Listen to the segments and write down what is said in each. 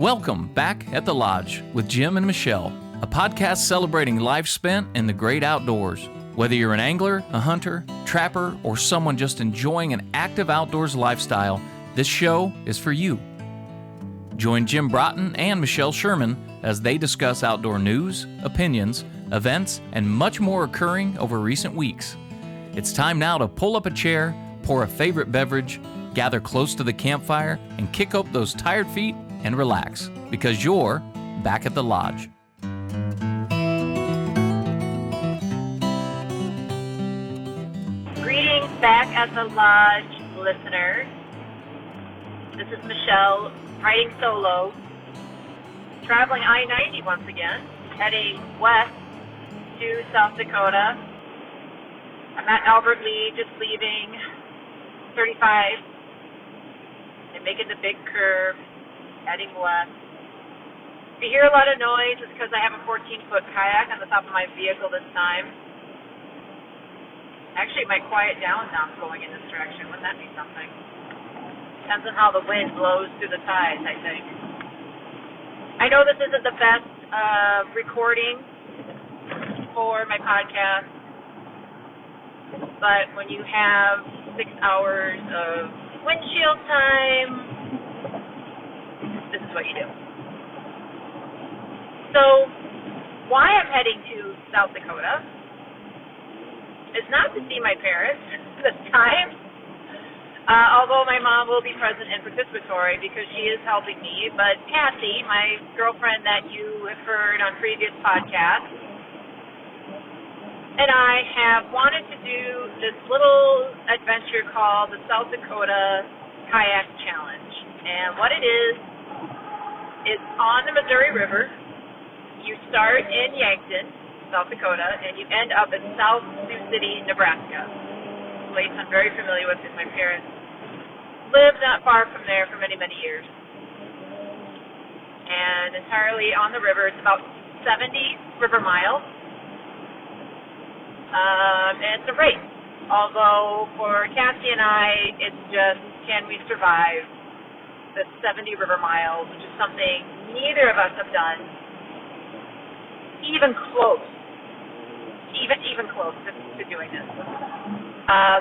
Welcome back at the Lodge with Jim and Michelle, a podcast celebrating life spent in the great outdoors. Whether you're an angler, a hunter, trapper, or someone just enjoying an active outdoors lifestyle, this show is for you. Join Jim Broughton and Michelle Sherman as they discuss outdoor news, opinions, events, and much more occurring over recent weeks. It's time now to pull up a chair, pour a favorite beverage, gather close to the campfire, and kick up those tired feet and relax, because you're back at the Lodge. Greetings back at the Lodge, listeners. This is Michelle, riding solo, traveling I-90 once again, heading west to South Dakota. I'm at Albert Lea, just leaving 35 and making the big curve, heading west. If you hear a lot of noise, it's because I have a 14-foot kayak on the top of my vehicle this time. Actually, it might quiet down now I'm going in this direction. Wouldn't that be something? Depends on how the wind blows through the tides, I think. I know this isn't the best recording for my podcast, but when you have 6 hours of windshield time, this is what you do. So, why I'm heading to South Dakota is not to see my parents this time, although my mom will be present and participatory because she is helping me, but Cassie, my girlfriend that you have heard on previous podcasts, and I have wanted to do this little adventure called the South Dakota Kayak Challenge. And what it is, it's on the Missouri River. You start in Yankton, South Dakota, and you end up in South Sioux City, Nebraska. A place I'm very familiar with because my parents lived not far from there for many, many years. And entirely on the river. It's about 70 river miles. And it's a race. Although for Cassie and I, it's just, can we survive the 70 river miles, which is something neither of us have done even close to doing this.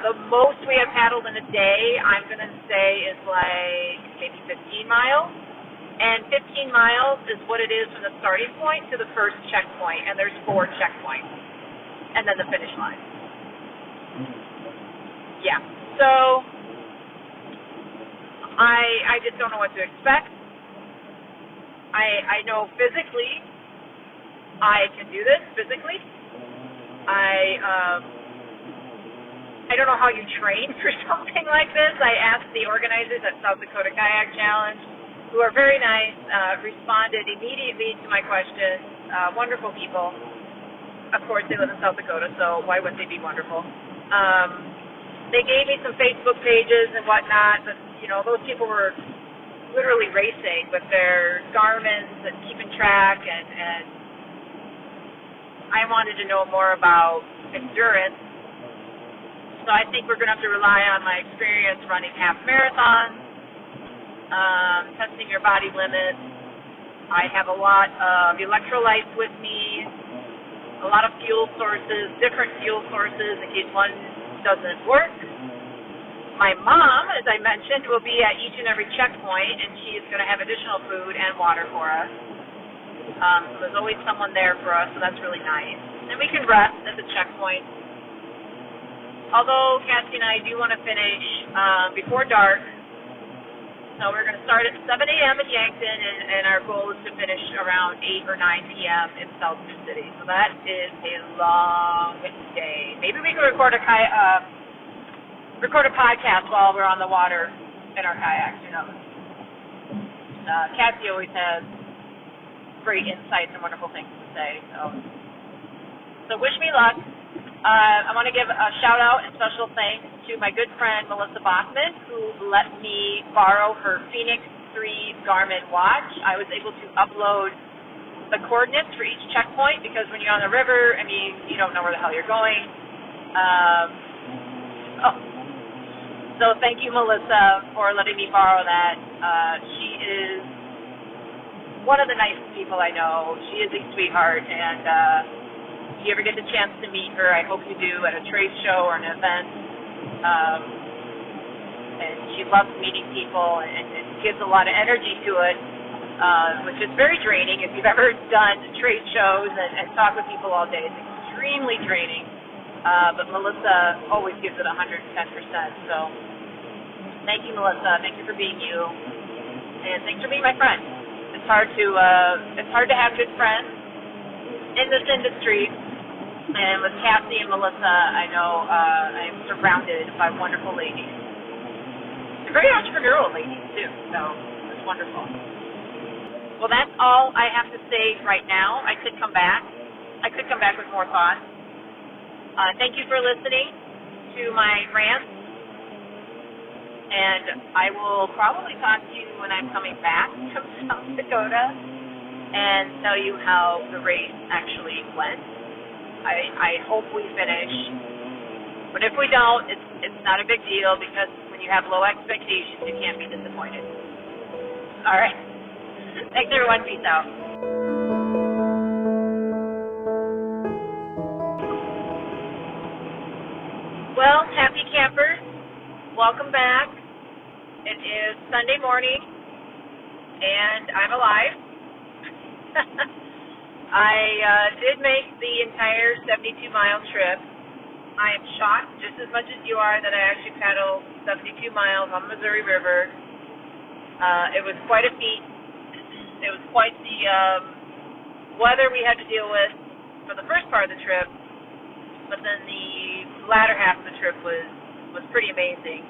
The most we have paddled in a day, I'm going to say, is like maybe 15 miles. And 15 miles is what it is from the starting point to the first checkpoint, and there's 4 checkpoints. And then the finish line. Yeah. So, I just don't know what to expect. I know physically I can do this physically. I don't know how you train for something like this. I asked the organizers at South Dakota Kayak Challenge, who are very nice, responded immediately to my questions. Wonderful people. Of course, they live in South Dakota, so why wouldn't they be wonderful? They gave me some Facebook pages and whatnot, but, those people were literally racing with their Garmins and keeping track, and I wanted to know more about endurance. So I think we're going to have to rely on my experience running half marathons, testing your body limits. I have a lot of electrolytes with me, a lot of fuel sources, different fuel sources in case one doesn't work. My mom, as I mentioned, will be at each and every checkpoint, and she is going to have additional food and water for us. So there's always someone there for us, so that's really nice. And we can rest at the checkpoint. Although Cassie and I do want to finish before dark, so we're going to start at 7 a.m. in Yankton, and our goal is to finish around 8 or 9 p.m. in South Sioux City. So that is a long day. Maybe we can record a podcast while we're on the water in our kayaks. Cassie always has great insights and wonderful things to say. So wish me luck. I want to give a shout-out and special thanks to my good friend Melissa Bachman, who let me borrow her Phoenix 3 Garmin watch. I was able to upload the coordinates for each checkpoint because when you're on the river, you don't know where the hell you're going. So thank you, Melissa, for letting me borrow that. She is one of the nicest people I know. She is a sweetheart, and if you ever get the chance to meet her, I hope you do at a trade show or an event. And she loves meeting people and gives a lot of energy to it, which is very draining. If you've ever done trade shows and talk with people all day, it's extremely draining. But Melissa always gives it 110%. So thank you, Melissa. Thank you for being you, and thanks for being my friend. It's hard to have good friends in this industry. And with Cassie and Melissa, I know I am surrounded by wonderful ladies. They're very entrepreneurial ladies, too, so it's wonderful. Well, that's all I have to say right now. I could come back with more thoughts. Thank you for listening to my rant, and I will probably talk to you when I'm coming back from South Dakota and tell you how the race actually went. I hope we finish, but if we don't, it's not a big deal, because when you have low expectations, you can't be disappointed. All right. Thanks, everyone. Peace out. Well, happy campers, welcome back. It is Sunday morning, and I'm alive. I did make the entire 72-mile trip. I am shocked just as much as you are that I actually paddled 72 miles on the Missouri River. It was quite a feat. It was quite the weather we had to deal with for the first part of the trip, but then the latter half of the trip was pretty amazing.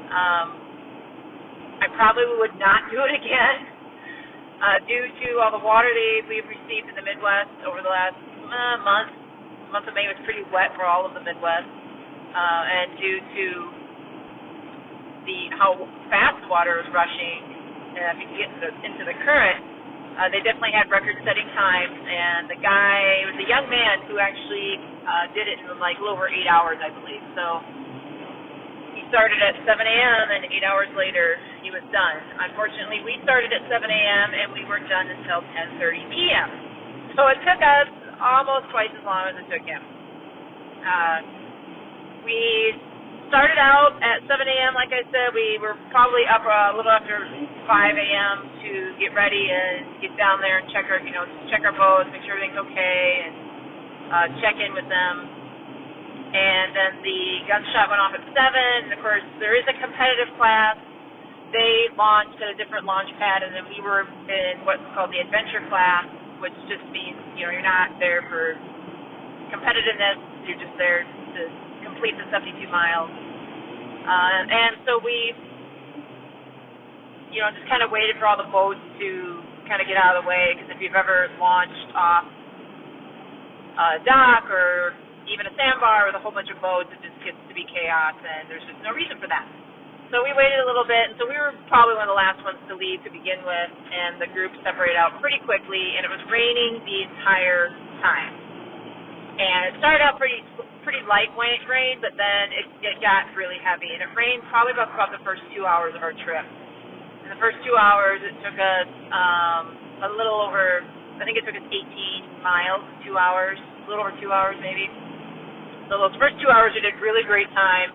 I probably would not do it again. Due to all the water we've received in the Midwest over the last month. The month of May was pretty wet for all of the Midwest, and due to how fast the water was rushing, if you can get into the current, they definitely had record-setting times. And the guy was a young man who actually did it in like a little over 8 hours, I believe. So he started at 7 a.m. and 8 hours later he was done. Unfortunately, we started at 7 a.m. and we weren't done until 10:30 p.m. So it took us almost twice as long as it took him. We started out at 7 a.m. Like I said, we were probably up a little after 5 a.m. to get ready and get down there and check our boats, make sure everything's okay, and check in with them. And then the gunshot went off at 7. And of course, there is a competitive class. They launched at a different launch pad, and then we were in what's called the adventure class, which just means, you're not there for competitiveness. You're just there to complete the 72 miles. And so we, just kind of waited for all the boats to kind of get out of the way, because if you've ever launched off a dock or even a sandbar with a whole bunch of boats, it just gets to be chaos, and there's just no reason for that. So we waited a little bit, and so we were probably one of the last ones to leave to begin with, and the group separated out pretty quickly, and it was raining the entire time. And it started out pretty lightweight rain, but then it got really heavy, and it rained probably about the first 2 hours of our trip. In the first 2 hours, it took us a little over, I think it took us 18 miles, 2 hours, a little over 2 hours maybe. So those first 2 hours we did really great time.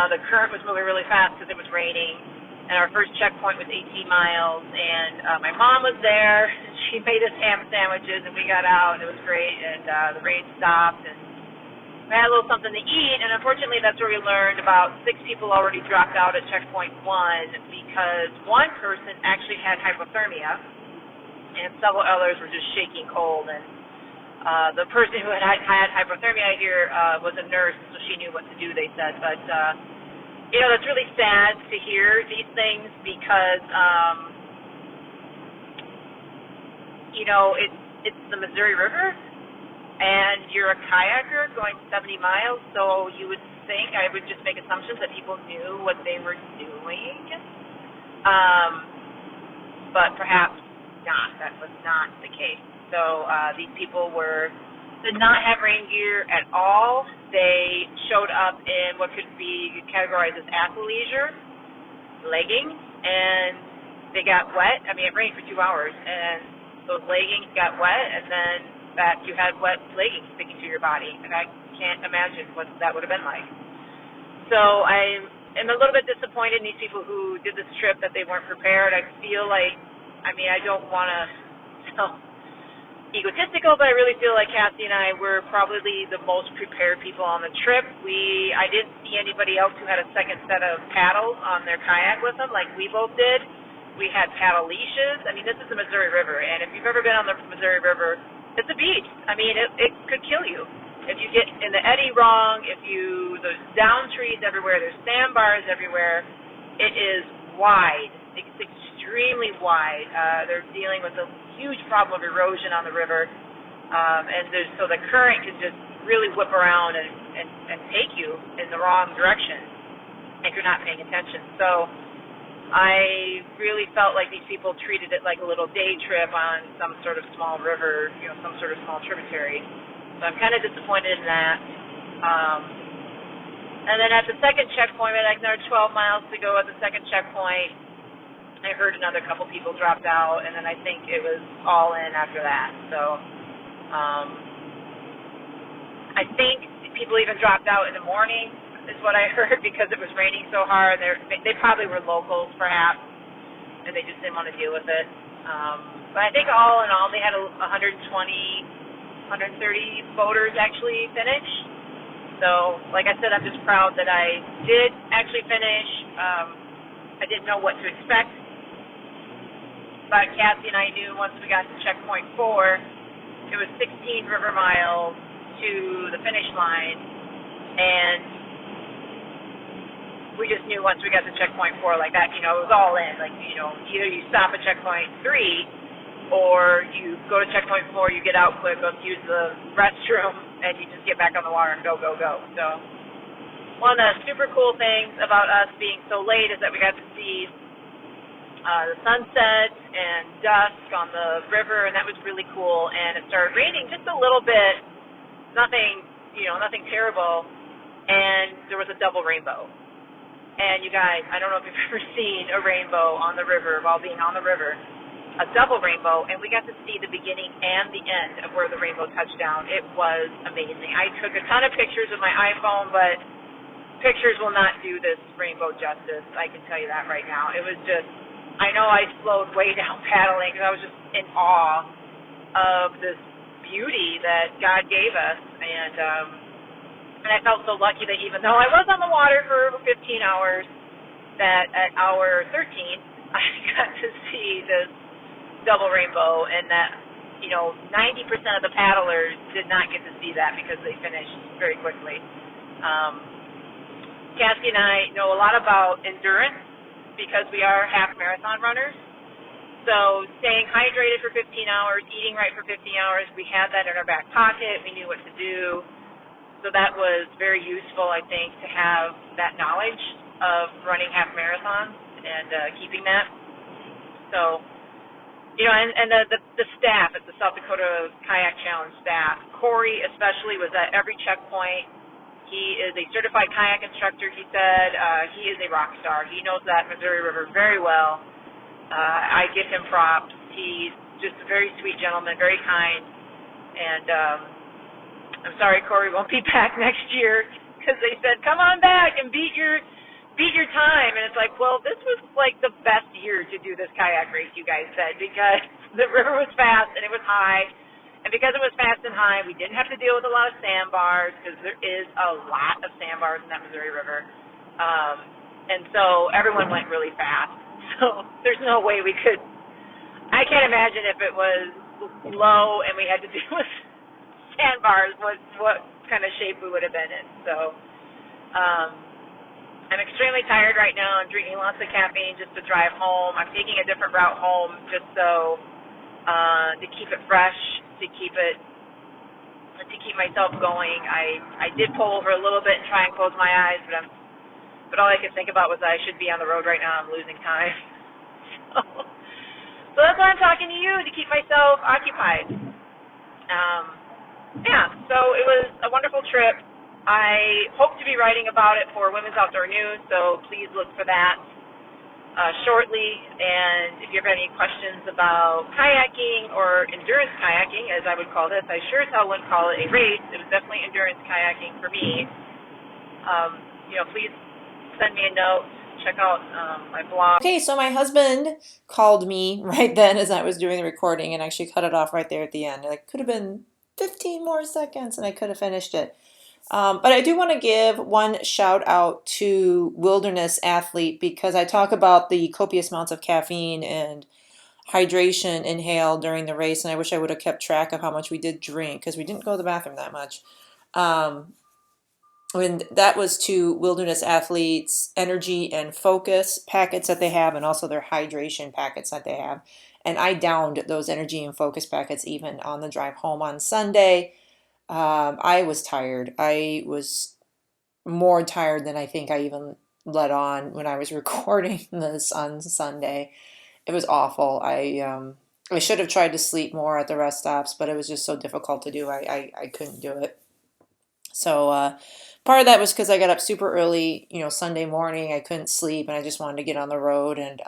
The current was moving really fast because it was raining, and our first checkpoint was 18 miles, and my mom was there. She made us ham sandwiches, and we got out, and it was great, and the rain stopped, and we had a little something to eat, and unfortunately that's where we learned about 6 people already dropped out at checkpoint 1 because one person actually had hypothermia, and several others were just shaking cold, and the person who had hypothermia here was a nurse, so she knew what to do, they said. But, that's really sad to hear these things because, it's the Missouri River, and you're a kayaker going 70 miles, so you would think, I would just make assumptions that people knew what they were doing. But perhaps not. That was not the case. So these people did not have rain gear at all. They showed up in what could be categorized as athleisure leggings, and they got wet. I mean, it rained for 2 hours, and those leggings got wet, and then that you had wet leggings sticking to your body, and I can't imagine what that would have been like. So I am a little bit disappointed in these people who did this trip that they weren't prepared. I feel like, I mean, I don't want to sound egotistical, but I really feel like Cassie and I were probably the most prepared people on the trip. I didn't see anybody else who had a second set of paddles on their kayak with them like we both did. We had paddle leashes. I mean, this is the Missouri River, and if you've ever been on the Missouri River, it's a beast. I mean, it could kill you. If you get in the eddy wrong, there's down trees everywhere, there's sandbars everywhere. It is wide. It's extremely wide. They're dealing with a huge problem of erosion on the river, and so the current can just really whip around and take you in the wrong direction if you're not paying attention. So I really felt like these people treated it like a little day trip on some sort of small river, some sort of small tributary. So I'm kind of disappointed in that. And then at the second checkpoint, we had like another 12 miles to go at the second checkpoint. I heard another couple people dropped out, and then I think it was all in after that. So I think people even dropped out in the morning, is what I heard, because it was raining so hard. They probably were locals, perhaps, and they just didn't want to deal with it. But I think all in all, they had 130 boaters actually finish. So, like I said, I'm just proud that I did actually finish. I didn't know what to expect, but Cassie and I knew once we got to checkpoint 4, it was 16 river miles to the finish line, and we just knew once we got to checkpoint 4 like that, it was all in. Like, either you stop at checkpoint 3 or you go to checkpoint 4, you get out quick, go use the restroom, and you just get back on the water and go, go, go. So one of the super cool things about us being so late is that we got to see the sunset and dusk on the river, and that was really cool. And it started raining just a little bit, nothing terrible, and there was a double rainbow. And you guys, I don't know if you've ever seen a rainbow on the river while being on the river, a double rainbow, and we got to see the beginning and the end of where the rainbow touched down. It was amazing. I took a ton of pictures with my iPhone, but pictures will not do this rainbow justice. I can tell you that right now. It was just, I know I slowed way down paddling because I was just in awe of this beauty that God gave us, and I felt so lucky that even though I was on the water for 15 hours, that at hour 13, I got to see this double rainbow, and that, 90% of the paddlers did not get to see that because they finished very quickly. Cassie and I know a lot about endurance because we are half marathon runners. So staying hydrated for 15 hours, eating right for 15 hours, we had that in our back pocket. We knew what to do. So that was very useful, I think, to have that knowledge of running half marathons and keeping that. So, and the staff at the South Dakota Kayak Challenge staff, Corey especially, was at every checkpoint. He is a certified kayak instructor, he said. He is a rock star. He knows that Missouri River very well. I give him props. He's just a very sweet gentleman, very kind, and I'm sorry Corey won't be back next year because they said, come on back and beat your time. And it's like, well, this was like the best year to do this kayak race, you guys said, because the river was fast and it was high. And because it was fast and high, we didn't have to deal with a lot of sandbars because there is a lot of sandbars in that Missouri River. And so everyone went really fast. So there's no way we could, I can't imagine if it was low and we had to deal with sandbars, what kind of shape we would have been in. So I'm extremely tired right now. I'm drinking lots of caffeine just to drive home. I'm taking a different route home just so to keep it fresh, to keep myself going. I did pull over a little bit and try and close my eyes, but all I could think about was I should be on the road right now. I'm losing time. So that's why I'm talking to you, to keep myself occupied. So it was a wonderful trip. I hope to be writing about it for Women's Outdoor News, so please look for that. shortly. And if you have any questions about kayaking or endurance kayaking, as I would call this, I sure as hell wouldn't call it a race. It was definitely endurance kayaking for me. Please send me a note. Check out my blog. Okay, so my husband called me right then as I was doing the recording and actually cut it off right there at the end. It could have been 15 more seconds and I could have finished it. But I do want to give one shout out to Wilderness Athlete because I talk about the copious amounts of caffeine and hydration inhaled during the race, and I wish I would have kept track of how much we did drink because we didn't go to the bathroom that much. And that was to Wilderness Athletes energy and focus packets that they have, and also their hydration packets that they have. And I downed those energy and focus packets even on the drive home on Sunday. I was tired. I was more tired than I think I even let on when I was recording this on Sunday. It was awful. I should have tried to sleep more at the rest stops, but it was just so difficult to do. I couldn't do it. So part of that was because I got up super early, Sunday morning. I couldn't sleep, and I just wanted to get on the road. And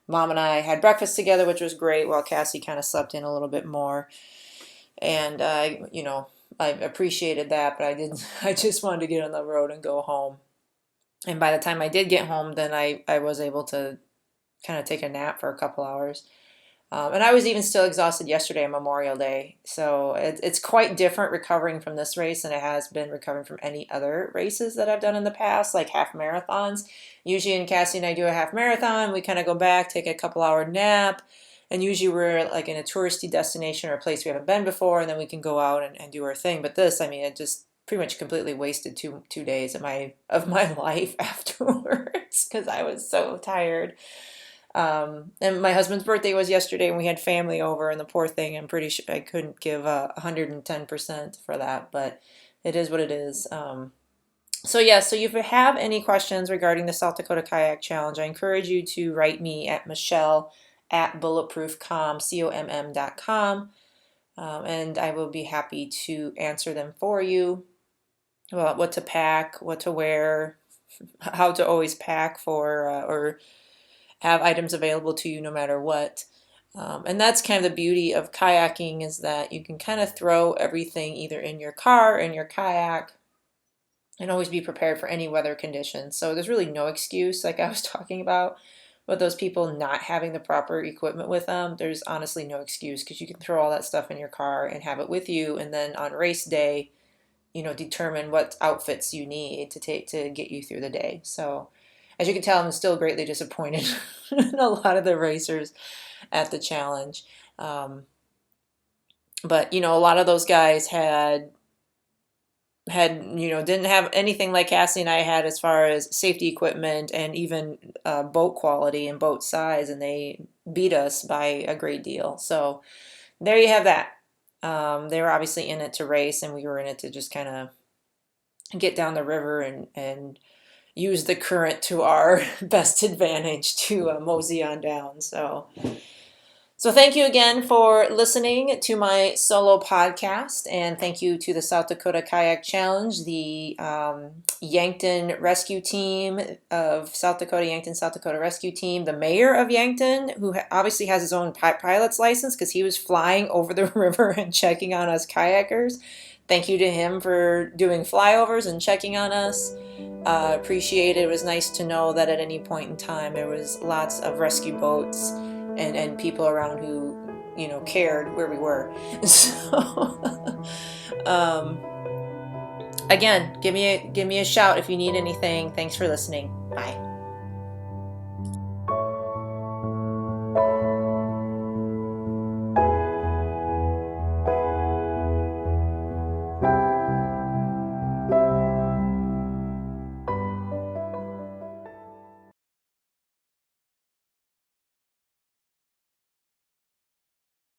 Mom and I had breakfast together, which was great, while Cassie kind of slept in a little bit more. And I appreciated that, but I just wanted to get on the road and go home. And by the time I did get home, then I was able to kind of take a nap for a couple hours. And I was even still exhausted yesterday on Memorial Day. So it's quite different recovering from this race than it has been recovering from any other races that I've done in the past, like half marathons. Usually when Cassie and I do a half marathon, we kind of go back, take a couple hour nap. And usually we're like in a touristy destination or a place we haven't been before, and then we can go out and do our thing. But this, it just pretty much completely wasted two days of my life afterwards because I was so tired. And my husband's birthday was yesterday, and we had family over, and the poor thing, I'm pretty sure I couldn't give 110% for that, but it is what it is. So if you have any questions regarding the South Dakota Kayak Challenge, I encourage you to write me at michelle@bulletproofcom.com, and I will be happy to answer them for you about what to pack, what to wear, how to always pack for or have items available to you no matter what. And that's kind of the beauty of kayaking, is that you can kind of throw everything either in your car, in your kayak, and always be prepared for any weather conditions. So there's really no excuse, like I was talking about, with those people not having the proper equipment with them. There's honestly no excuse because you can throw all that stuff in your car and have it with you, and then on race day, determine what outfits you need to take to get you through the day. So as you can tell, I'm still greatly disappointed in a lot of the racers at the challenge. But, a lot of those guys had didn't have anything like Cassie and I had as far as safety equipment and even boat quality and boat size, and they beat us by a great deal. So there you have that. They were obviously in it to race, and we were in it to just kind of get down the river and use the current to our best advantage to mosey on down. So thank you again for listening to my solo podcast, and thank you to the South Dakota Kayak Challenge, the Yankton Rescue Team of South Dakota, Yankton, South Dakota Rescue Team, the mayor of Yankton, who obviously has his own pilot's license because he was flying over the river and checking on us kayakers. Thank you to him for doing flyovers and checking on us. Appreciate it. It was nice to know that at any point in time there was lots of rescue boats and people around who, cared where we were. So, again, give me a shout if you need anything. Thanks for listening. Bye.